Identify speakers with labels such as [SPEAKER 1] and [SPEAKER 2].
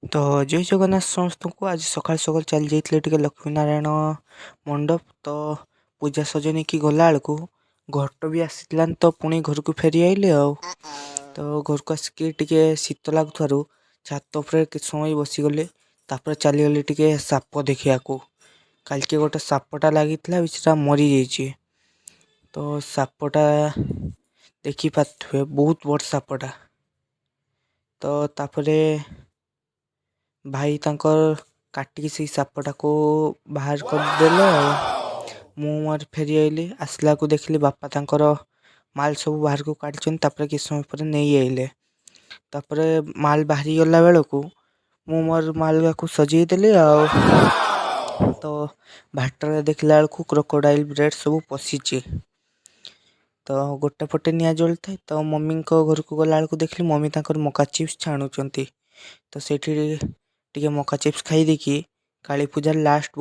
[SPEAKER 1] ତ ଜୟ ଜଗନ୍ନାଥ ସମସ୍ତଙ୍କୁ। ଆଜି ସକାଳୁ ସକାଳୁ ଚାଲି ଯାଇଥିଲେ ଟିକେ ଲକ୍ଷ୍ମୀନାରାୟଣ ମଣ୍ଡପ। ତ ପୂଜା ସଜ ନେଇକି ଗଲା ବେଳକୁ ଘଟ ବି ଆସିଥିଲାନି, ତ ପୁଣି ଘରକୁ ଫେରି ଆଇଲି ଆଉ। ତ ଘରକୁ ଆସିକି ଟିକେ ଶୀତ ଲାଗୁଥିବାରୁ ଛାତ ଉପରେ କିଛି ସମୟ ବସିଗଲି, ତାପରେ ଚାଲିଗଲି ଟିକେ ସାପ ଦେଖିବାକୁ। କାଲିକି ଗୋଟେ ସାପଟା ଲାଗିଥିଲା ବି, ସେଟା ମରିଯାଇଛି। ତ ସାପଟା ଦେଖିପାରୁଥିବେ, ବହୁତ ବଡ଼ ସାପଟା। ତ ତାପରେ ଭାଇ ତାଙ୍କର କାଟିକି ସେଇ ସାପଟାକୁ ବାହାର କରିଦେଲେ ଆଉ। ମୁଁ ମୋର ଫେରି ଆଇଲି। ଆସିଲାକୁ ଦେଖିଲି ବାପା ତାଙ୍କର ମାଲ ସବୁ ବାହାରକୁ କାଢିଛନ୍ତି, ତାପରେ କିଛି ସମୟ ପରେ ନେଇ ଆଇଲେ। ତାପରେ ମାଲ ବାହାରି ଗଲା ବେଳକୁ ମୁଁ ମୋର ମାଲ ଗାକୁ ସଜେଇ ଦେଲି ଆଉ। ତ ଭାଟରେ ଦେଖିଲା ବେଳକୁ କ୍ରୋକୋଡାଇଲ ବ୍ରେଡ ସବୁ ପଶିଛି। ତ ଗୋଟେ ପଟେ ନିଆଁ ଜଳୁଥାଏ, ତ ମମିଙ୍କ ଘରକୁ ଗଲାବେଳକୁ ଦେଖିଲି ମମି ତାଙ୍କର ମକା ଚିପ୍ସ ଛାଣୁଛନ୍ତି। ତ ସେଇଠି ଟିକେ ମକା ଚିପ୍ସ ଖାଇ ଦେଇକି କାଳୀ ପୂଜାର ଲାଷ୍ଟ